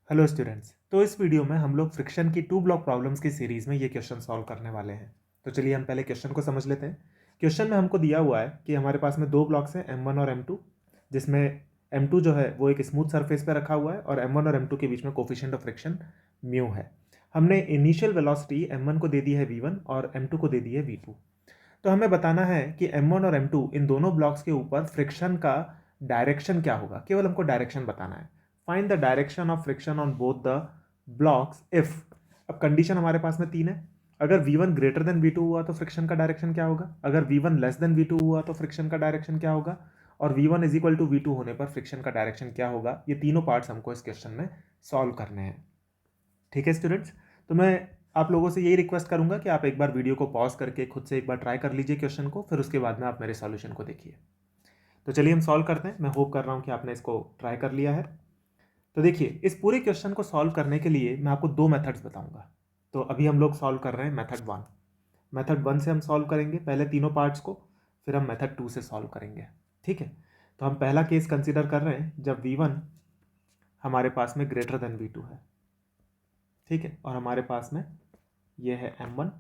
Hello students. तो इस video में हम लोग फ्रिक्शन की टू ब्लॉक प्रॉब्लम्स की सीरीज में ये क्वेश्चन सॉल्व करने वाले हैं। तो चलिए हम पहले क्वेश्चन को समझ लेते हैं। क्वेश्चन में हमको दिया हुआ है कि हमारे पास में दो ब्लॉक्स हैं M1 और M2, जिसमें M2 जो है वो एक स्मूथ सरफेस पे रखा हुआ है और M1 और M2 के बीच में कोफिशिएंट ऑफ फ्रिक्शन म्यू है। हमने इनिशियल वेलोसिटी M1 को दे दी है V1 और M2 को दे दी है V2। तो हमें बताना है कि M1 और M2 इन दोनों ब्लॉक्स के ऊपर फ्रिक्शन का डायरेक्शन क्या होगा। केवल हमको डायरेक्शन बताना है। Find the direction of friction on both the blocks if. अब कंडीशन हमारे पास में तीन है। अगर V1 ग्रेटर देन V2 हुआ तो फ्रिक्शन का डायरेक्शन क्या होगा, अगर V1 लेस देन V2 हुआ तो फ्रिक्शन का डायरेक्शन क्या होगा, और V1 is equal to V2 होने पर फ्रिक्शन का डायरेक्शन क्या होगा। ये तीनों पार्ट्स हमको इस क्वेश्चन में सॉल्व करने हैं। ठीक है स्टूडेंट्स, तो मैं आप लोगों से यही रिक्वेस्ट करूंगा कि आप एक बार वीडियो को पॉज करके खुद से एक बार ट्राई कर लीजिए क्वेश्चन को, फिर उसके बाद में आप मेरे सॉल्यूशन को देखिए। तो चलिए हम सॉल्व करते हैं। मैं होप कर रहा हूं कि आपने इसको ट्राई कर लिया है। तो देखिए, इस पूरे क्वेश्चन को सॉल्व करने के लिए मैं आपको दो मेथड्स बताऊंगा। तो अभी हम लोग सॉल्व कर रहे हैं मेथड वन। मेथड वन से हम सॉल्व करेंगे पहले तीनों पार्ट्स को, फिर हम मेथड टू से सॉल्व करेंगे। ठीक है, तो हम पहला केस कंसिडर कर रहे हैं जब V1 हमारे पास में ग्रेटर देन V2 है। ठीक है, और हमारे पास में ये है M1,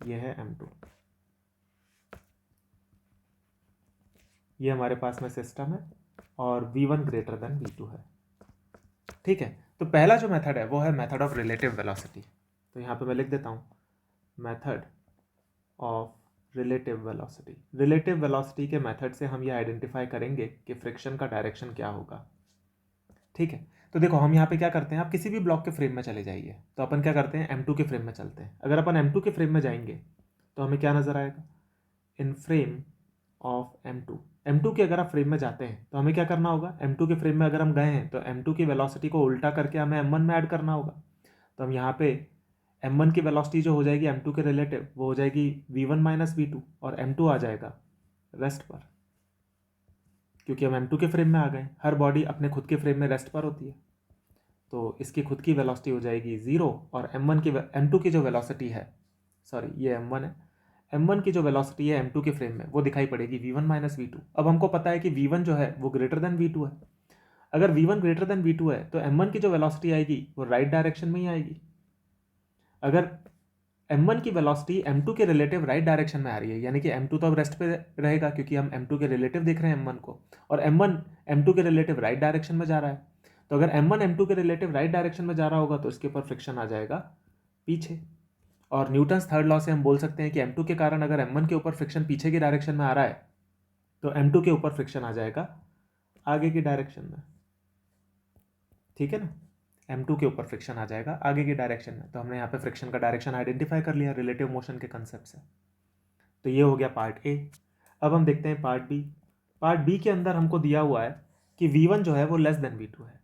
ये है M2, ये हमारे पास में सिस्टम है, और V1 ग्रेटर देन V2 है। ठीक है, तो पहला जो मेथड है वो है मेथड ऑफ रिलेटिव वेलोसिटी। तो यहाँ पे मैं लिख देता हूँ method of relative velocity. Relative velocity के मेथड से हम ये आइडेंटिफाई करेंगे कि फ्रिक्शन का डायरेक्शन क्या होगा। ठीक है, तो देखो हम यहाँ पे क्या करते हैं, आप किसी भी ब्लॉक के फ्रेम में चले जाइए। तो अपन क्या करते हैं, M2 के फ्रेम में चलते हैं। अगर अपन M2 के फ्रेम में जाएंगे तो हमें क्या नजर आएगा, इन फ्रेम ऑफ M2। M2 के अगर आप फ्रेम में जाते हैं तो हमें क्या करना होगा, M2 के फ्रेम में अगर हम गए हैं तो M2 की वेलोसिटी को उल्टा करके हमें M1 में ऐड करना होगा। तो हम यहाँ पे M1 की वेलोसिटी जो हो जाएगी M2 के रिलेटिव वो हो जाएगी V1 माइनस V2, और M2 आ जाएगा रेस्ट पर, क्योंकि हम M2 के फ्रेम में आ गए। हर बॉडी अपने खुद के फ्रेम में रेस्ट पर होती है, तो इसकी खुद की वेलोसिटी हो जाएगी जीरो, और M2 की जो वेलोसिटी है, सॉरी ये M1 है, M1 की जो वेलोसिटी है M2 के फ्रेम में वो दिखाई पड़ेगी V1 माइनस V2। अब हमको पता है कि V1 जो है वो ग्रेटर देन V2 है। अगर V1 ग्रेटर देन V2 है तो M1 की जो वेलोसिटी आएगी वो राइट डायरेक्शन में ही आएगी। अगर M1 की वेलोसिटी M2 के रिलेटिव राइट डायरेक्शन में आ रही है, यानी कि M2 तो अब रेस्ट पे रहेगा क्योंकि हम M2 के रिलेटिव देख रहे हैं M1 को, और M1 M2 के रिलेटिव राइट डायरेक्शन में जा रहा है। तो अगर M1 M2 के रिलेटिव राइट डायरेक्शन में जा रहा होगा तो इसके ऊपर फ्रिक्शन आ जाएगा पीछे। और न्यूटन्स थर्ड लॉ से हम बोल सकते हैं कि M2 के कारण अगर M1 के ऊपर फ्रिक्शन पीछे की डायरेक्शन में आ रहा है तो M2 के ऊपर फ्रिक्शन आ जाएगा आगे की डायरेक्शन में। ठीक है ना, M2 के ऊपर फ्रिक्शन आ जाएगा आगे की डायरेक्शन में। तो हमने यहाँ पे फ्रिक्शन का डायरेक्शन आइडेंटिफाई कर लिया रिलेटिव मोशन के कंसेप्ट से। तो ये हो गया पार्ट ए। अब हम देखते हैं पार्ट बी। पार्ट बी के अंदर हमको दिया हुआ है कि V1 जो है वो लेस देन V2 है।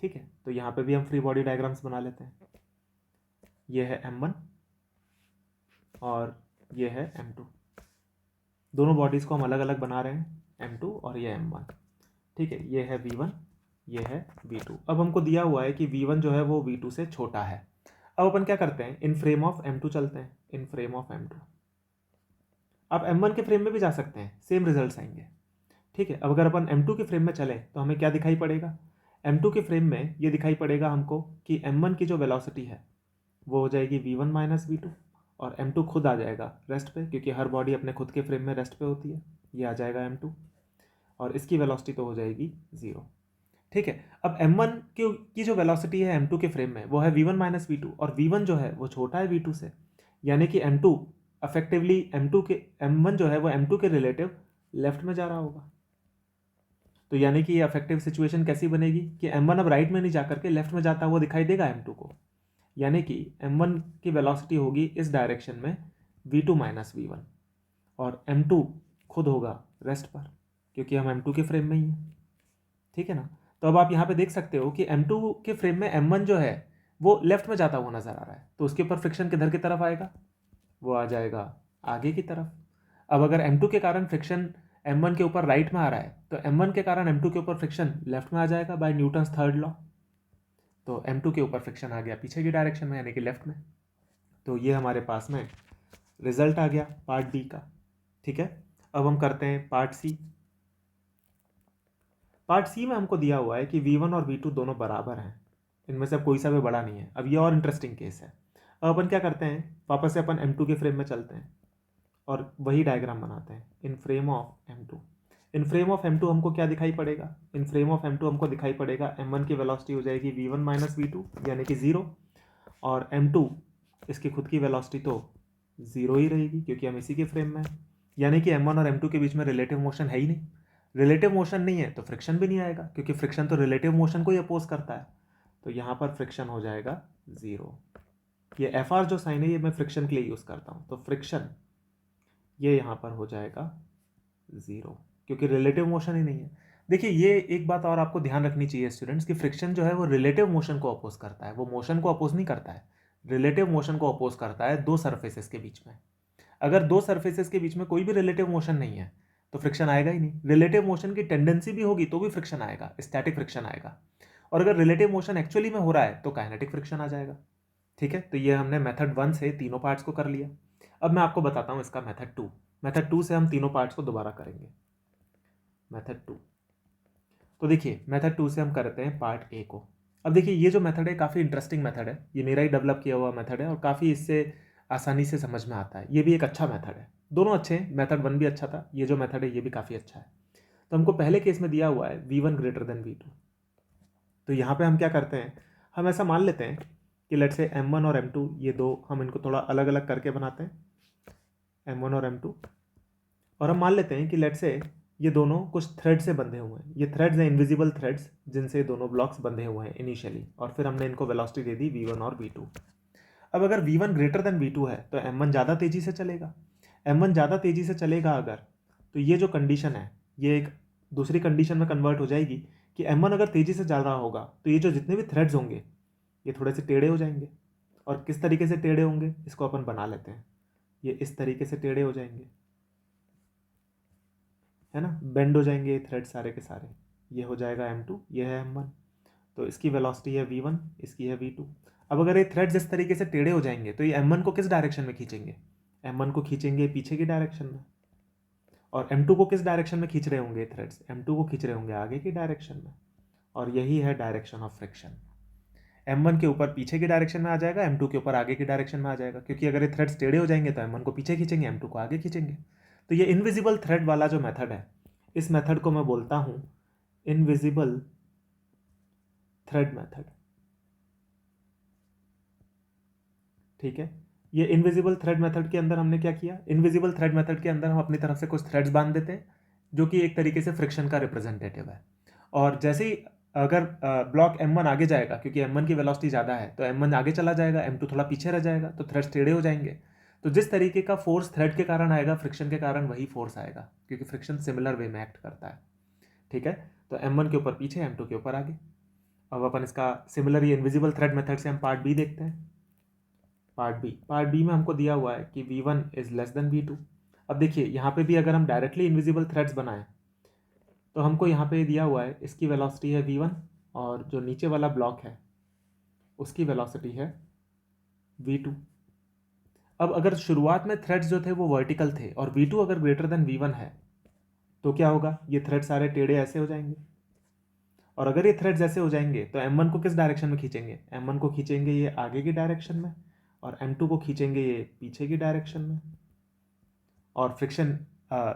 ठीक है, तो यहाँ पे भी हम फ्री बॉडी डायग्राम्स बना लेते हैं। ये है M1 और ये है M2। दोनों बॉडीज को हम अलग अलग बना रहे हैं, M2 और ये M1। ठीक है, ये है V1, ये है V2। अब हमको दिया हुआ है कि V1 जो है वो V2 से छोटा है। अब अपन क्या करते हैं, इन फ्रेम ऑफ M2 चलते हैं, इन फ्रेम ऑफ M2। आप M1 के फ्रेम में भी जा सकते हैं, सेम रिजल्ट्स आएंगे। ठीक है, अब अगर अपन M2 के फ्रेम में चले तो हमें क्या दिखाई पड़ेगा, M2 के फ्रेम में ये दिखाई पड़ेगा हमको कि M1 की जो वेलोसिटी है वो हो जाएगी V1 माइनस V2, और M2 खुद आ जाएगा रेस्ट पे, क्योंकि हर बॉडी अपने खुद के फ्रेम में रेस्ट पे होती है। ये आ जाएगा M2, और इसकी वेलोसिटी तो हो जाएगी जीरो। ठीक है, अब M1 की जो वेलोसिटी है M2 के फ्रेम में वो है V1 माइनस V2, और V1 जो है वो छोटा है V2 से, यानी कि M2 अफेक्टिवली M1 जो है वो M2 के रिलेटिव लेफ्ट में जा रहा होगा। तो यानी कि ये अफेक्टिव सिचुएशन कैसी बनेगी कि M1 अब राइट में नहीं जाकर के लेफ्ट में जाता हुआ दिखाई देगा M2 को, यानी कि M1 की वेलोसिटी होगी इस डायरेक्शन में V2 माइनस V1, और M2 खुद होगा रेस्ट पर, क्योंकि हम M2 के फ्रेम में ही हैं। ठीक है ना, तो अब आप यहाँ पे देख सकते हो कि M2 के फ्रेम में M1 जो है वो लेफ्ट में जाता हुआ नजर आ रहा है, तो उसके ऊपर फ्रिक्शन किधर की तरफ आएगा, वो आ जाएगा आगे की तरफ। अब अगर M2 के कारण फ्रिक्शन M1 के ऊपर राइट में आ रहा है तो M1 के कारण M2 के ऊपर फ्रिक्शन लेफ्ट में आ जाएगा बाय न्यूटन्स थर्ड लॉ। तो M2 के ऊपर फ्रिक्शन आ गया पीछे की डायरेक्शन में, यानी कि लेफ्ट में। तो ये हमारे पास में रिजल्ट आ गया पार्ट बी का। ठीक है, अब हम करते हैं पार्ट सी। पार्ट सी में हमको दिया हुआ है कि V1 और V2 दोनों बराबर हैं, इनमें से कोई सा भी बड़ा नहीं है। अब ये और इंटरेस्टिंग केस है। अब अपन क्या करते हैं, वापस से अपन M2 के फ्रेम में चलते हैं और वही डायग्राम बनाते हैं। इन frame of M2, in frame of M2 हमको क्या दिखाई पड़ेगा, इन फ्रेम ऑफ M2 हमको दिखाई पड़ेगा M1 की वेलोसिटी हो जाएगी V1 माइनस V2 यानी कि 0, और M2 इसकी खुद की वेलोसिटी तो 0 ही रहेगी क्योंकि हम इसी के फ्रेम में हैं। यानी कि M1 और M2 के बीच में रिलेटिव मोशन है ही नहीं। रिलेटिव मोशन नहीं है तो फ्रिक्शन भी नहीं आएगा, क्योंकि फ्रिक्शन तो रिलेटिव मोशन को ही अपोज करता है। तो यहाँ पर फ्रिक्शन हो जाएगा 0। ये FR जो साइन है ये मैं फ्रिक्शन के लिए यूज़ करता हूँ, तो फ्रिक्शन ये यहाँ पर हो जाएगा 0 क्योंकि रिलेटिव मोशन ही नहीं है। देखिए ये एक बात और आपको ध्यान रखनी चाहिए स्टूडेंट्स कि फ्रिक्शन जो है वो रिलेटिव मोशन को अपोज करता है, वो मोशन को अपोज नहीं करता है। रिलेटिव मोशन को अपोज करता है दो सरफेसेस के बीच में। अगर दो सरफेसेस के बीच में कोई भी रिलेटिव मोशन नहीं है तो फ्रिक्शन आएगा ही नहीं। रिलेटिव मोशन की टेंडेंसी भी होगी तो भी फ्रिक्शन आएगा, स्टैटिक फ्रिक्शन आएगा। और अगर रिलेटिव मोशन एक्चुअली में हो रहा है तो काइनेटिक फ्रिक्शन आ जाएगा। ठीक है, तो ये हमने मेथड 1 से तीनों पार्ट्स को कर लिया। अब मैं आपको बताता हूँ इसका मेथड 2। मेथड 2 से हम तीनों पार्ट्स को दोबारा करेंगे। मेथड 2, तो देखिए मेथड 2 से हम करते हैं पार्ट ए को। अब देखिए ये जो मेथड है काफ़ी इंटरेस्टिंग मेथड है, ये मेरा ही डेवलप किया हुआ मेथड है और काफ़ी इससे आसानी से समझ में आता है। ये भी एक अच्छा मेथड है, दोनों अच्छे हैं। मेथड 1 भी अच्छा था, ये जो मेथड है ये भी काफ़ी अच्छा है। तो हमको पहले केस में दिया हुआ है V1 ग्रेटर देन V2। तो यहाँ पे हम क्या करते हैं, हम ऐसा मान लेते हैं कि लेट्स से M1 और M2 ये दो, हम इनको थोड़ा अलग अलग करके बनाते हैं M1 और M2, और हम मान लेते हैं कि लेट्स से ये दोनों कुछ थ्रेड से बंधे हुए हैं। ये थ्रेड्स हैं इनविजिबल थ्रेड्स जिनसे दोनों ब्लॉक्स बंधे हुए हैं इनिशियली, और फिर हमने इनको वेलोसिटी दे दी V1 और V2। अब अगर V1 ग्रेटर देन V2 है तो M1 ज़्यादा तेज़ी से चलेगा। M1 ज़्यादा तेज़ी से चलेगा अगर, तो ये जो कंडीशन है ये एक दूसरी कंडीशन में कन्वर्ट हो जाएगी कि M1 अगर तेज़ी से चल रहा होगा तो ये जो जितने भी थ्रेड्स होंगे ये थोड़े से टेढ़े हो जाएंगे। और किस तरीके से टेढ़े होंगे इसको अपन बना लेते हैं, ये इस तरीके से टेढ़े हो जाएंगे, है ना, बेंड हो जाएंगे ये थ्रेड सारे के सारे। ये हो जाएगा M2, ये है M1। तो इसकी वेलोसिटी है V1, इसकी है V2। अब अगर ये थ्रेड्स इस तरीके से टेढ़े हो जाएंगे तो ये M1 को किस डायरेक्शन में खींचेंगे, M1 को खींचेंगे पीछे की डायरेक्शन में, और M2 को किस डायरेक्शन में खींच रहे होंगे थ्रेड्स, M2 को खींच रहे होंगे आगे की डायरेक्शन में। और यही है डायरेक्शन ऑफ फ्रिक्शन। M1 के ऊपर पीछे की डायरेक्शन में आ जाएगा, M2 के ऊपर आगे की डायरेक्शन में आ जाएगा, क्योंकि अगर ये थ्रेड्स टेढ़े हो जाएंगे तो M1 को पीछे खींचेंगे, M2 को आगे खींचेंगे। तो ये इनविजिबल थ्रेड वाला जो मेथड है, इस मेथड को मैं बोलता हूं इनविजिबल थ्रेड मेथड। ठीक है, ये इनविजिबल थ्रेड मेथड के अंदर हमने क्या किया, इनविजिबल थ्रेड मेथड के अंदर हम अपनी तरफ से कुछ थ्रेड्स बांध देते हैं जो कि एक तरीके से फ्रिक्शन का रिप्रेजेंटेटिव है। और जैसे ही अगर ब्लॉक M1 आगे जाएगा, क्योंकि M1 की वेलोसिटी ज़्यादा है तो M1 आगे चला जाएगा, M2 थोड़ा पीछे रह जाएगा, तो थ्रेड्स टेढ़े हो जाएंगे। तो जिस तरीके का फोर्स थ्रेड के कारण आएगा फ्रिक्शन के कारण वही फोर्स आएगा, क्योंकि फ्रिक्शन सिमिलर वे में एक्ट करता है। ठीक है, तो M1 के ऊपर पीछे, M2 के ऊपर आगे। अब अपन इसका सिमिलर ये इनविजिबल थ्रेड मेथड से हम पार्ट बी देखते हैं। पार्ट बी में हमको दिया हुआ है कि V1 is less than V2। अब देखिए यहाँ पे भी अगर हम डायरेक्टली इनविजिबल थ्रेड्स बनाएं तो हमको यहाँ पे दिया हुआ है इसकी वेलोसिटी है V1 और जो नीचे वाला ब्लॉक है उसकी वेलोसिटी है V2। अब अगर शुरुआत में थ्रेड्स जो थे वो वर्टिकल थे और V2 अगर ग्रेटर देन V1 है तो क्या होगा, ये थ्रेड सारे टेढ़े ऐसे हो जाएंगे। और अगर ये थ्रेड्स ऐसे हो जाएंगे तो M1 को किस डायरेक्शन में खींचेंगे, M1 को खींचेंगे ये आगे की डायरेक्शन में, और M2 को खींचेंगे ये पीछे की डायरेक्शन में। और फ्रिक्शन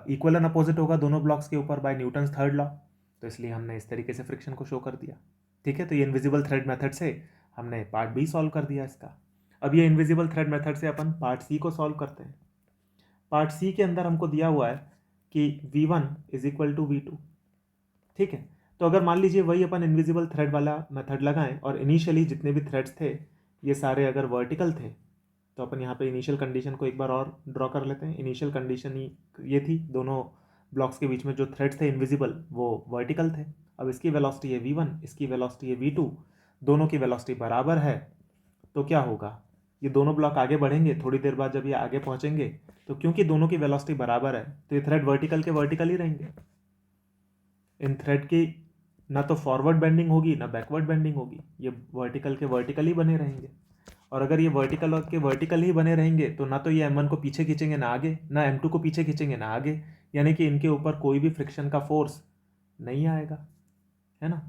इक्वल एंड अपोजिट होगा दोनों ब्लॉक्स के ऊपर बाय न्यूटन्स थर्ड लॉ, तो इसलिए हमने इस तरीके से फ्रिक्शन को शो कर दिया। ठीक है, तो ये इनविजिबल थ्रेड मेथड से हमने पार्ट बी सॉल्व कर दिया इसका। अब ये इनविजिबल थ्रेड मेथड से अपन पार्ट सी को सॉल्व करते हैं। पार्ट सी के अंदर हमको दिया हुआ है कि V1 is equal to V2। ठीक है, तो अगर मान लीजिए वही अपन इनविजिबल थ्रेड वाला मेथड लगाएं और इनिशियली जितने भी थ्रेड्स थे ये सारे अगर वर्टिकल थे तो अपन यहाँ पे इनिशियल कंडीशन को एक बार और ड्रॉ कर लेते हैं। इनिशियल कंडीशन ये थी, दोनों ब्लॉक्स के बीच में जो थ्रेड्स थे इनविजिबल वो वर्टिकल थे। अब इसकी वेलोसिटी है V1, इसकी वेलोसिटी है V2, दोनों की वेलोसिटी बराबर है। तो क्या होगा, ये दोनों ब्लॉक आगे बढ़ेंगे, थोड़ी देर बाद जब ये आगे पहुँचेंगे तो क्योंकि दोनों की वेलोसिटी बराबर है तो ये थ्रेड वर्टिकल के वर्टिकल ही रहेंगे। इन थ्रेड की ना तो फॉरवर्ड बेंडिंग होगी ना बैकवर्ड बेंडिंग होगी, ये वर्टिकल के वर्टिकल ही बने रहेंगे। और अगर ये वर्टिकल के वर्टिकल ही बने रहेंगे तो ना तो ये M1 को पीछे खींचेंगे ना आगे, ना M2 को पीछे खींचेंगे ना आगे, यानी कि इनके ऊपर कोई भी फ्रिक्शन का फोर्स नहीं आएगा। है ना।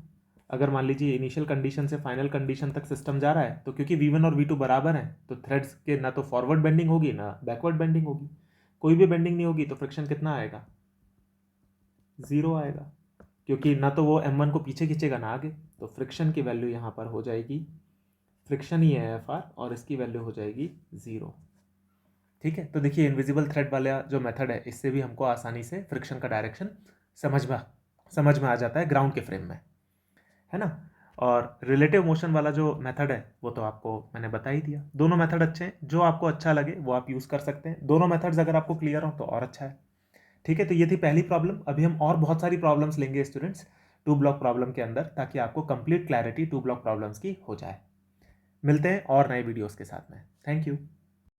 अगर मान लीजिए इनिशियल कंडीशन से फाइनल कंडीशन तक सिस्टम जा रहा है, तो क्योंकि V1 और V2 बराबर हैं, तो थ्रेड्स के ना तो फॉरवर्ड बेंडिंग होगी ना बैकवर्ड बेंडिंग होगी, कोई भी बेंडिंग नहीं होगी, तो फ्रिक्शन कितना आएगा, 0 आएगा, क्योंकि ना तो वो M1 को पीछे खींचेगा ना आगे। तो फ्रिक्शन की वैल्यू यहाँ पर हो जाएगी, फ्रिक्शन ही है FR, और इसकी वैल्यू हो जाएगी 0। ठीक है, तो देखिए इनविजिबल थ्रेड वाला जो मेथड है, इससे भी हमको आसानी से फ्रिक्शन का डायरेक्शन समझ में आ जाता है ग्राउंड के फ्रेम में, है ना। और रिलेटिव मोशन वाला जो मेथड है वो तो आपको मैंने बता ही दिया। दोनों मेथड अच्छे हैं, जो आपको अच्छा लगे वो आप यूज़ कर सकते हैं। दोनों मेथड्स अगर आपको क्लियर हो तो और अच्छा है। ठीक है, तो ये थी पहली प्रॉब्लम। अभी हम और बहुत सारी प्रॉब्लम्स लेंगे स्टूडेंट्स टू ब्लॉक प्रॉब्लम के अंदर, ताकि आपको complete clarity two block problems की हो जाए। मिलते हैं और नए वीडियोस के साथ में। Thank you.